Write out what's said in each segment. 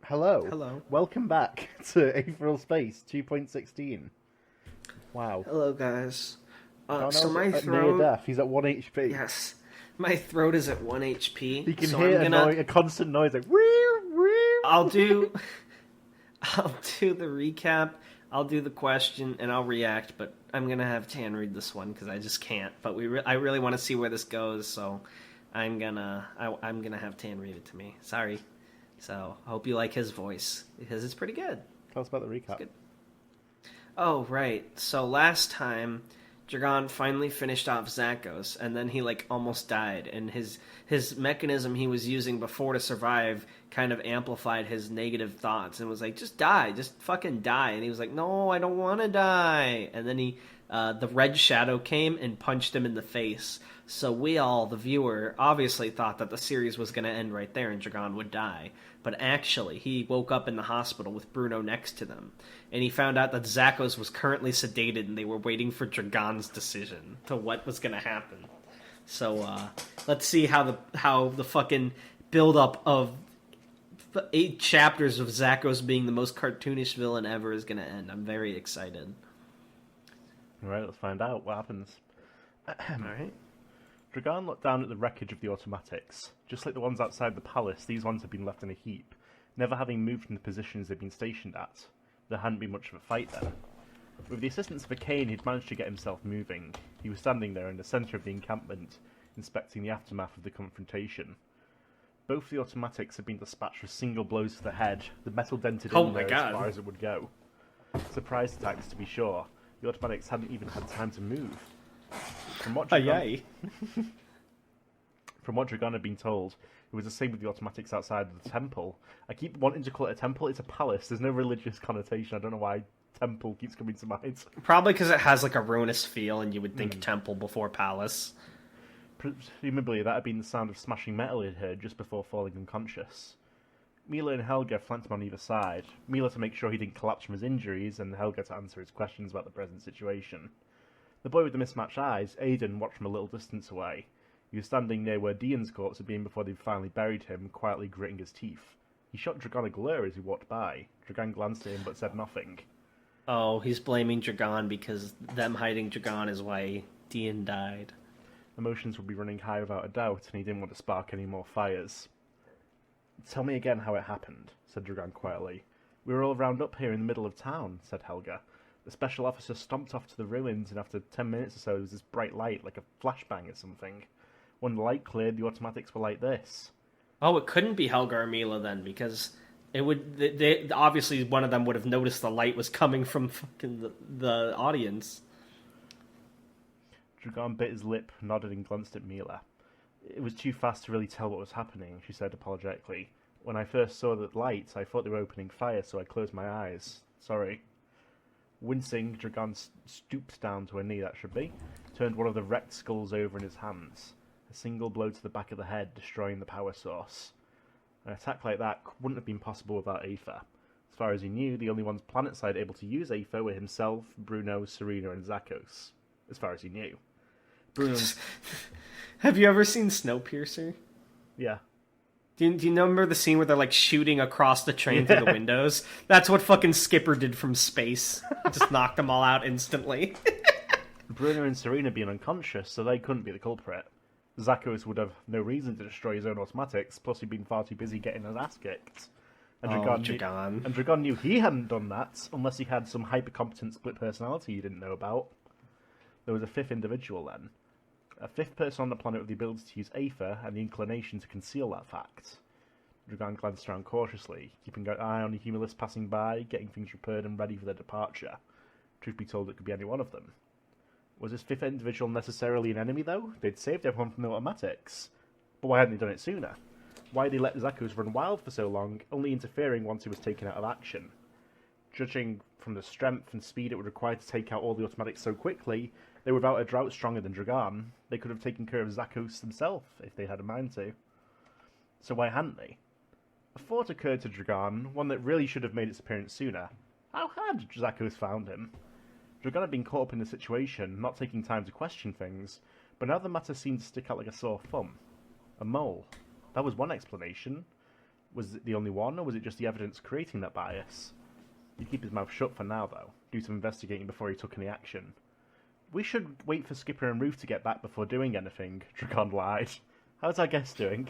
Hello. Hello. Welcome back to Aetheral Space 2.16. Wow. Hello, guys. So Darnell's my at near throat, death. He's at 1 HP. yes, my throat is at 1 HP. He can So hear I'm gonna, a constant noise like wee wee. I'll do, I'll do the recap. I'll do the question and I'll react. But I'm gonna have Tan read this one because I just can't. But I really want to see where this goes. So I'm gonna have Tan read it to me. Sorry. So I hope you like his voice because it's pretty good. Tell us about the recap. Good. Oh, right. So last time, Dragon finally finished off Zakos, and then he almost died, and his mechanism he was using before to survive kind of amplified his negative thoughts and was like, just die, just fucking die. And he was like, no, I don't want to die. And then the red shadow came and punched him in the face. So we all, the viewer, obviously thought that the series was going to end right there and Dragon would die. But actually, he woke up in the hospital with Bruno next to them. And he found out that Zakos was currently sedated and they were waiting for Dragon's decision to what was going to happen. So let's see how the fucking build-up of 8 chapters of Zakos being the most cartoonish villain ever is going to end. I'm very excited. Alright, let's find out what happens. Alright. Dragon looked down at the wreckage of the automatics. Just like the ones outside the palace, these ones had been left in a heap, never having moved from the positions they'd been stationed at. There hadn't been much of a fight there. With the assistance of a cane, he'd managed to get himself moving. He was standing there in the centre of the encampment, inspecting the aftermath of the confrontation. Both the automatics had been dispatched with single blows to the head, the metal dented in there as far as it would go. Surprise attacks, to be sure. The automatics hadn't even had time to move. From what Dragon had been told, it was the same with the automatics outside of the temple. I keep wanting to call it a temple. It's a palace. There's no religious connotation. I don't know why temple keeps coming to mind. Probably because it has a ruinous feel and you would think temple before palace. Presumably that had been the sound of smashing metal he'd heard just before falling unconscious. Mila and Helga flanked him on either side. Mila to make sure he didn't collapse from his injuries, and Helga to answer his questions about the present situation. The boy with the mismatched eyes, Aidan, watched from a little distance away. He was standing near where Dean's corpse had been before they'd finally buried him, quietly gritting his teeth. He shot Dragon a glare as he walked by. Dragon glanced at him but said nothing. Oh, he's blaming Dragon because them hiding Dragon is why Dean died. Emotions would be running high without a doubt, and he didn't want to spark any more fires. Tell me again how it happened, said Dragon quietly. We were all round up here in the middle of town, said Helga. The special officer stomped off to the ruins, and after 10 minutes or so there was this bright light, like a flashbang or something. When the light cleared, the automatics were like this. Oh, it couldn't be Helga or Mila then, because it would. They obviously one of them would have noticed the light was coming from fucking the audience. Dragon bit his lip, nodded, and glanced at Mila. It was too fast to really tell what was happening, she said apologetically. When I first saw the lights, I thought they were opening fire, so I closed my eyes. Sorry. Wincing, Dragon stooped down to a knee, that should be, turned one of the wrecked skulls over in his hands. A single blow to the back of the head, destroying the power source. An attack like that wouldn't have been possible without Aether. As far as he knew, the only ones planetside able to use Aether were himself, Bruno, Serena, and Zakos. As far as he knew. Bruno... Have you ever seen Snowpiercer? Yeah. Do you remember the scene where they're shooting across the train through the windows? That's what fucking Skipper did from space. Just knocked them all out instantly. Bruno and Serena being unconscious, so they couldn't be the culprit. Zakos would have no reason to destroy his own automatics, plus he'd been far too busy getting his ass kicked. And Dragon knew he hadn't done that, unless he had some hyper-competent split personality he didn't know about. There was a fifth individual then. A fifth person on the planet with the ability to use Aether and the inclination to conceal that fact. Dragon glanced around cautiously, keeping an eye on the Humulus passing by, getting things repaired and ready for their departure. Truth be told, it could be any one of them. Was this fifth individual necessarily an enemy, though? They'd saved everyone from the automatics. But why hadn't they done it sooner? Why had they let Zakos run wild for so long, only interfering once he was taken out of action? Judging from the strength and speed it would require to take out all the automatics so quickly, they were without a doubt stronger than Dragon. They could have taken care of Zakos themselves if they had a mind to. So why hadn't they? A thought occurred to Dragon, one that really should have made its appearance sooner. How had Zakos found him? Dragon had been caught up in the situation, not taking time to question things, but now the matter seemed to stick out like a sore thumb. A mole. That was one explanation. Was it the only one, or was it just the evidence creating that bias? He'd keep his mouth shut for now, though, do some investigating before he took any action. We should wait for Skipper and Ruth to get back before doing anything, Dragon lied. How's our guest doing?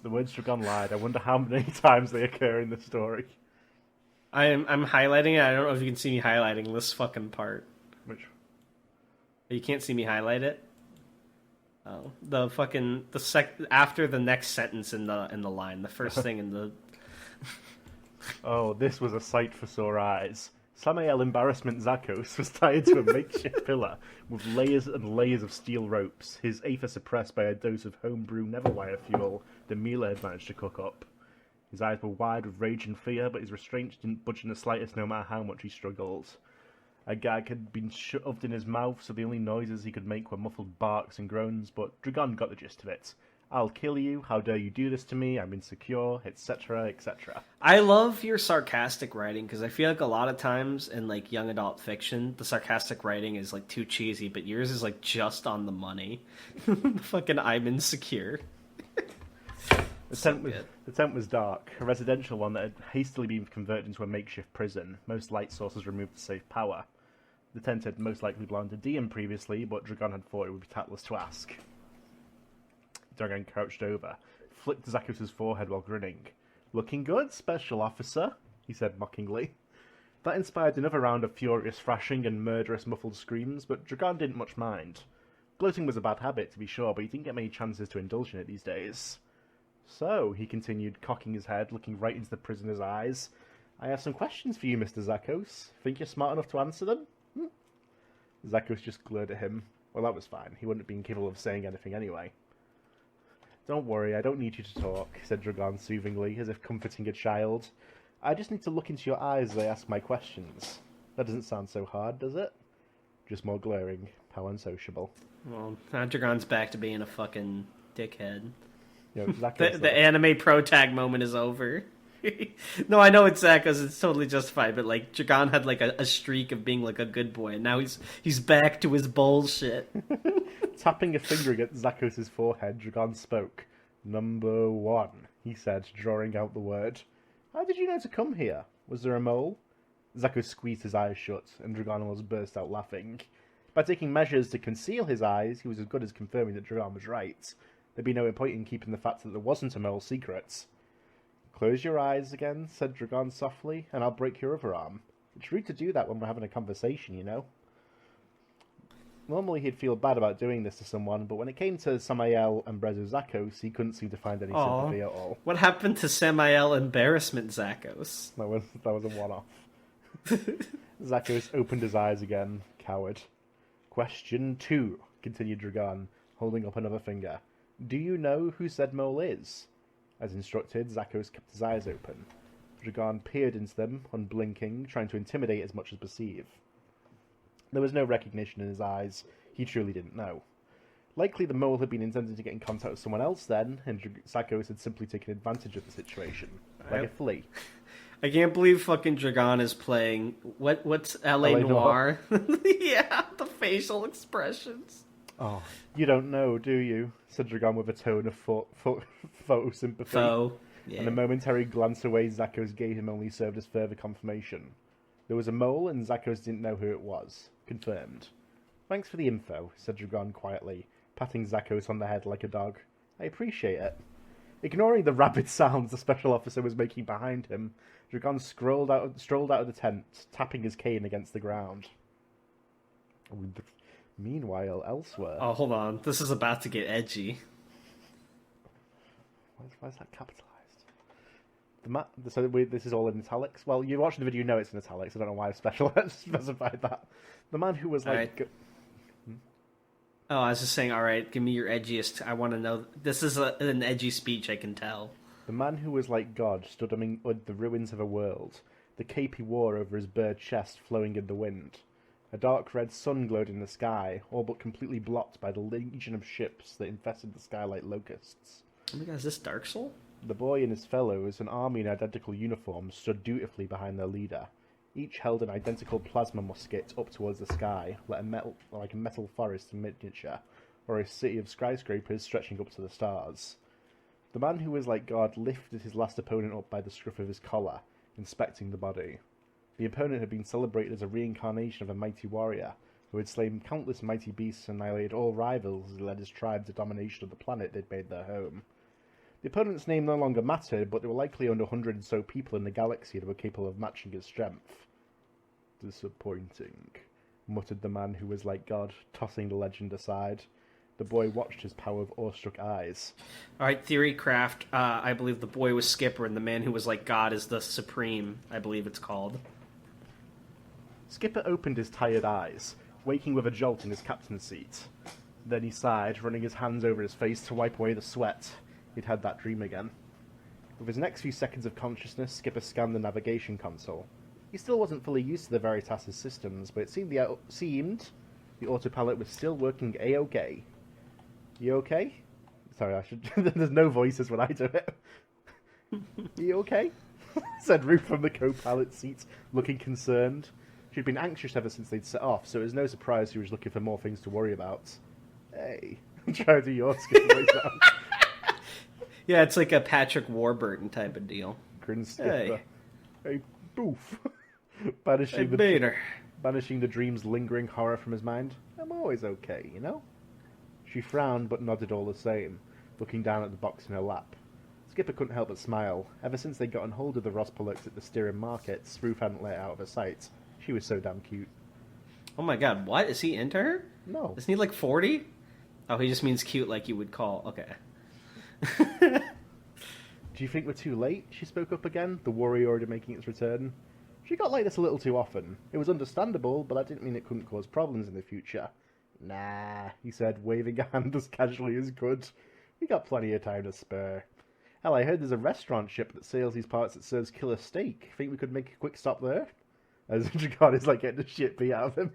The words Dragon lied, I wonder how many times they occur in the story. I'm highlighting it. I don't know if you can see me highlighting this fucking part. Which? You can't see me highlight it? Oh, after the next sentence in the line, the first thing in the... Oh, this was a sight for sore eyes. Samael Embarrassment Zakos was tied to a makeshift pillar with layers and layers of steel ropes, his aether suppressed by a dose of homebrew Neverwire fuel that Mila had managed to cook up. His eyes were wide with rage and fear, but his restraint didn't budge in the slightest no matter how much he struggled. A gag had been shoved in his mouth, so the only noises he could make were muffled barks and groans, but Dragon got the gist of it. I'll kill you, how dare you do this to me, I'm insecure, etc., etc. I love your sarcastic writing, because I feel like a lot of times in, like, young adult fiction, the sarcastic writing is, like, too cheesy, but yours is, like, just on the money. Fucking I'm insecure. The tent was dark, a residential one that had hastily been converted into a makeshift prison. Most light sources removed to save power. The tent had most likely belonged to Diem previously, but Dragon had thought it would be tactless to ask. Dragon crouched over, flicked Zakos' forehead while grinning. Looking good, Special Officer, he said mockingly. That inspired another round of furious thrashing and murderous muffled screams, but Dragon didn't much mind. Gloating was a bad habit, to be sure, but he didn't get many chances to indulge in it these days. So, he continued, cocking his head, looking right into the prisoner's eyes, I have some questions for you, Mr. Zakos. Think you're smart enough to answer them? Zakos just glared at him. Well, that was fine. He wouldn't have been capable of saying anything anyway. Don't worry, I don't need you to talk, said Dragon soothingly, as if comforting a child. I just need to look into your eyes as I ask my questions. That doesn't sound so hard, does it? Just more glaring. How unsociable. Well, now Dragon's back to being a fucking dickhead. You know, the anime pro tag moment is over. No, I know it's Zakos, it's totally justified, but like Dragon had like a streak of being like a good boy, and now he's back to his bullshit. Tapping a finger against Zakos' forehead, Dragon spoke. Number 1, he said, drawing out the word. How did you know to come here? Was there a mole? Zakos squeezed his eyes shut, and Dragon almost burst out laughing. By taking measures to conceal his eyes, he was as good as confirming that Dragon was right. There'd be no point in keeping the fact that there wasn't a mole secret. Close your eyes again, said Dragon softly, and I'll break your other arm. It's rude to do that when we're having a conversation, you know. Normally he'd feel bad about doing this to someone, but when it came to Samael and Brezo Zakos, he couldn't seem to find any sympathy at all. What happened to Samael Embarrassment Zakos? That was a one-off. Zakos opened his eyes again, coward. Question 2, continued Dragon, holding up another finger. Do you know who said mole is? As instructed, Zakos kept his eyes open. Dragon peered into them, unblinking, trying to intimidate as much as perceive. There was no recognition in his eyes. He truly didn't know. Likely the mole had been intending to get in contact with someone else then, and Zakos had simply taken advantage of the situation. Like a flea. I can't believe fucking Dragon is playing... What's L.A. Noire? Yeah, the facial expressions. Oh, you don't know, do you? Said Dragon with a tone of faux sympathy. Faux, yeah. And a momentary glance away Zakos gave him only served as further confirmation. There was a mole, and Zakos didn't know who it was. Confirmed. Thanks for the info, said Dragon quietly, patting Zakos on the head like a dog. I appreciate it. Ignoring the rabid sounds the special officer was making behind him, Dragon strolled out of the tent, tapping his cane against the ground. Meanwhile, elsewhere... Oh, hold on. This is about to get edgy. Why is that capitalized? So this is all in italics? Well, you watched the video, you know it's in italics. I don't know why I specified that. The man who was like... Right. Oh, I was just saying, alright, give me your edgiest... I want to know... This is an edgy speech, I can tell. The man who was like God stood among the ruins of a world, the cape he wore over his bare chest flowing in the wind. A dark red sun glowed in the sky, all but completely blocked by the legion of ships that infested the sky like locusts. Oh my god, is this Dark Soul? The boy and his fellows, an army in identical uniforms, stood dutifully behind their leader. Each held an identical plasma musket up towards the sky, like a metal forest in miniature, or a city of skyscrapers stretching up to the stars. The man who was like God lifted his last opponent up by the scruff of his collar, inspecting the body. The opponent had been celebrated as a reincarnation of a mighty warrior, who had slain countless mighty beasts and annihilated all rivals as he led his tribe to domination of the planet they'd made their home. The opponent's name no longer mattered, but there were likely under 100 and so people in the galaxy that were capable of matching his strength. Disappointing, muttered the man who was like God, tossing the legend aside. The boy watched his power with awestruck eyes. All right, theory craft. I believe the boy was Skipper, and the man who was like God is the Supreme, I believe it's called. Skipper opened his tired eyes, waking with a jolt in his captain's seat. Then he sighed, running his hands over his face to wipe away the sweat. He'd had that dream again. With his next few seconds of consciousness, Skipper scanned the navigation console. He still wasn't fully used to the Veritas' systems, but it seemed the autopilot was still working A-OK. You okay? Sorry, there's no voices when I do it. You okay? Said Ruth from the co-pilot seat, looking concerned. She'd been anxious ever since they'd set off, so it was no surprise she was looking for more things to worry about. Hey, try to do your skin voice now. Yeah, it's like a Patrick Warburton type of deal. Grin Skipper. Hey, boof. Banishing the dream's lingering horror from his mind. I'm always okay, you know? She frowned, but nodded all the same, looking down at the box in her lap. Skipper couldn't help but smile. Ever since they'd gotten hold of the Rospolux at the Styrian markets, Ruth hadn't let it out of her sight. She was so damn cute. Oh my god, what? Is he into her? No. Isn't he like 40? Oh, he just means cute like you would call. Okay. Do you think we're too late? She spoke up again, the worry already making its return. She got like this a little too often. It was understandable, but that didn't mean it couldn't cause problems in the future. Nah, he said, waving a hand as casually as could. We got plenty of time to spare. Hell, I heard there's a restaurant ship that sails these parts that serves killer steak. Think we could make a quick stop there? As Dragon is like getting the shit beat out of him.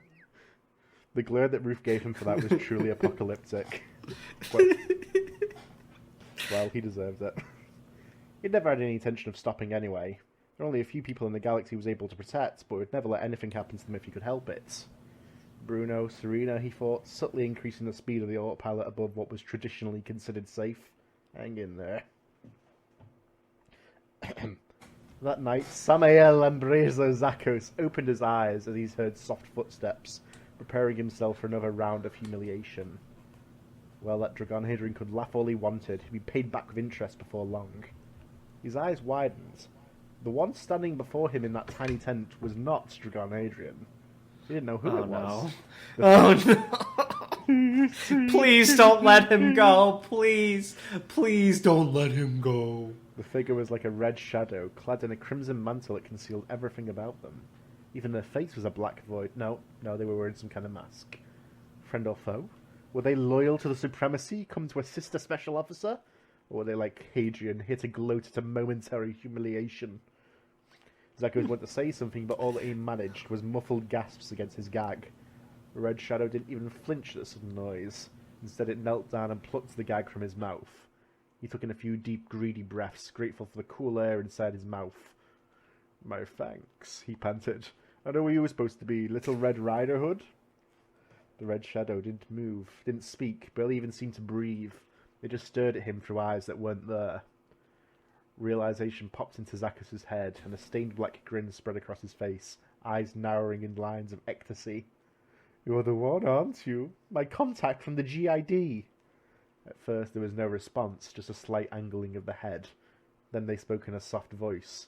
The glare that Ruth gave him for that was truly apocalyptic. Well, he deserved it. He'd never had any intention of stopping anyway. There were only a few people in the galaxy he was able to protect, but would never let anything happen to them if he could help it. Bruno, Serena, he thought, subtly increasing the speed of the autopilot above what was traditionally considered safe. Hang in there. That night, Samael Ambroso Zakos opened his eyes as he heard soft footsteps, preparing himself for another round of humiliation. Well, that Dragon Hadrian could laugh all he wanted. He'd be paid back with interest before long. His eyes widened. The one standing before him in that tiny tent was not Dragon Hadrian. He didn't know who it was. No. Oh no! Please don't let him go. Please don't let him go. The figure was like a red shadow, clad in a crimson mantle that concealed everything about them. Even their face was a black void. No, they were wearing some kind of mask. Friend or foe? Were they loyal to the supremacy, come to assist a special officer? Or were they like Hadrian, here to gloat at a momentary humiliation? Zakos wanted to say something, but all that he managed was muffled gasps against his gag. The red shadow didn't even flinch at the sudden noise. Instead, it knelt down and plucked the gag from his mouth. He took in a few deep, greedy breaths, grateful for the cool air inside his mouth. My thanks, he panted. I know where you were supposed to be, Little Red Rider Hood? The red shadow didn't move, didn't speak, barely even seemed to breathe. It just stared at him through eyes that weren't there. Realization popped into Zakos' head, and a stained black grin spread across his face, eyes narrowing in lines of ecstasy. You're the one, aren't you? My contact from the GID. At first there was no response, just a slight angling of the head. Then they spoke in a soft voice.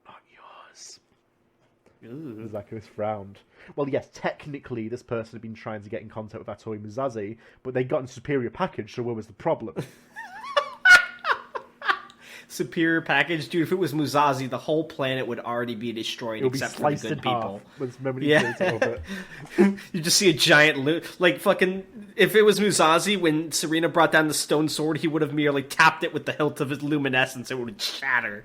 Not yours. Zakos frowned. Well, yes, technically this person had been trying to get in contact with Atoy Muzazi, but they'd gotten superior package, so where was the problem? Superior package? Dude, if it was Muzazi, the whole planet would already be destroyed except for the good people. You just see a giant like fucking... If it was Muzazi, when Serena brought down the stone sword, he would have merely tapped it with the hilt of his luminescence. It would shatter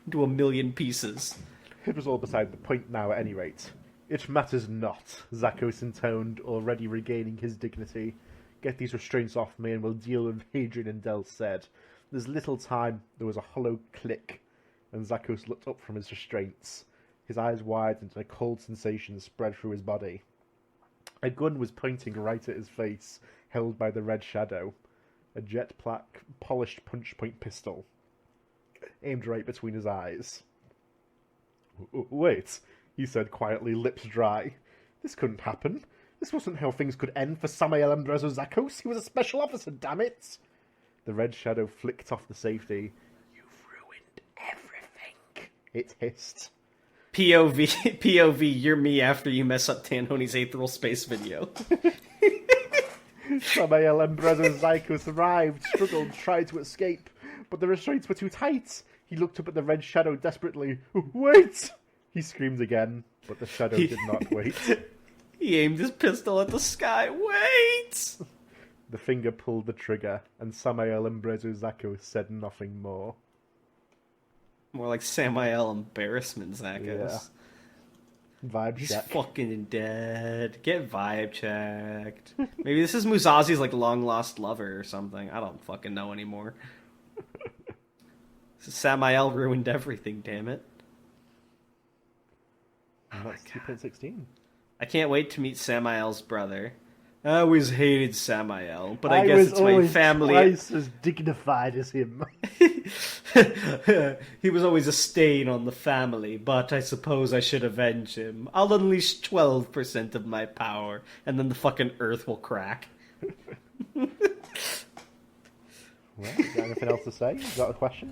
into a million pieces. It was all beside the point now, at any rate. It matters not, Zakos intoned, already regaining his dignity. Get these restraints off me and we'll deal with Hadrian and Del said. There's little time. There was a hollow click, and Zakos looked up from his restraints. His eyes widened and a cold sensation spread through his body. A gun was pointing right at his face, held by the red shadow. a jet black, polished punch-point pistol, aimed right between his eyes. Wait, he said quietly, lips dry. This couldn't happen. This wasn't how things could end for Samael Ambrezo Zakos. He was a special officer, damn it! The red shadow flicked off the safety. You've ruined everything, it hissed. POV, you're me after you mess up Tanhony's Aetheral Space video. Samael Ambrezo Zakos arrived, struggled, tried to escape, but the restraints were too tight. He looked up at the red shadow desperately. Wait! He screamed again, but the shadow did not wait. He aimed his pistol at the sky. Wait! The finger pulled the trigger, and Samael Ambrezo Zakos said nothing more. More like Samael Embarrassment Zakos. Yeah. Vibe He's check. fucking dead. Get vibe checked. Maybe this is Musazi's like long lost lover or something. I don't fucking know anymore. Samael ruined everything, damn it. And that's 2.16. I can't wait to meet Samael's brother. I always hated Samael, but I guess it's my family. Twice as dignified as him. He was always a stain on the family, but I suppose I should avenge him. I'll unleash 12% of my power, and then the fucking earth will crack. Well, you got anything else to say? You got a question?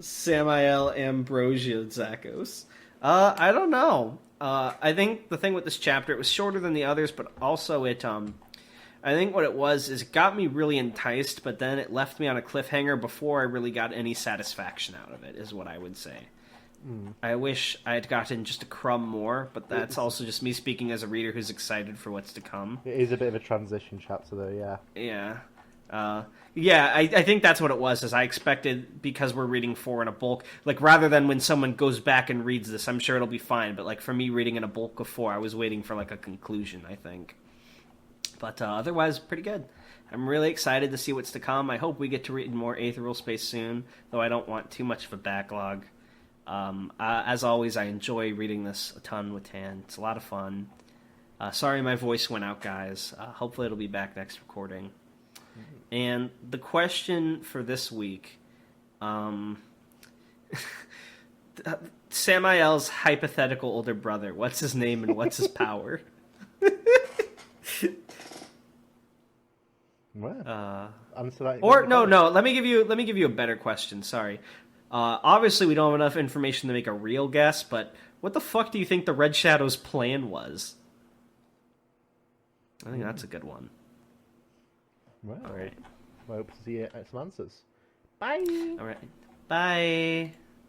Samael Ambrosio Zakos. I don't know. I think the thing with this chapter, it was shorter than the others, but also I think what it was is it got me really enticed, but then it left me on a cliffhanger before I really got any satisfaction out of it, is what I would say. I wish I had gotten just a crumb more, but that's also just me speaking as a reader who's excited for what's to come. It is a bit of a transition chapter, though, yeah. Yeah. I think that's what it was, is I expected, because we're reading 4 in a bulk, like, rather than when someone goes back and reads this, I'm sure it'll be fine, but, like, for me reading in a bulk of 4, I was waiting for, like, a conclusion, I think. But otherwise, pretty good. I'm really excited to see what's to come. I hope we get to read more Aetheral Space soon, though I don't want too much of a backlog. As always, I enjoy reading this a ton with Tan. It's a lot of fun. Sorry my voice went out, guys. Hopefully it'll be back next recording. And the question for this week, Samael's hypothetical older brother, what's his name and what's his power? Well, answer that. Or no, let me give you a better question. Sorry. Obviously we don't have enough information to make a real guess, but what the fuck do you think the Red Shadow's plan was? I think that's a good one. Well, all right. I hope to see some answers. Bye. All right. Bye.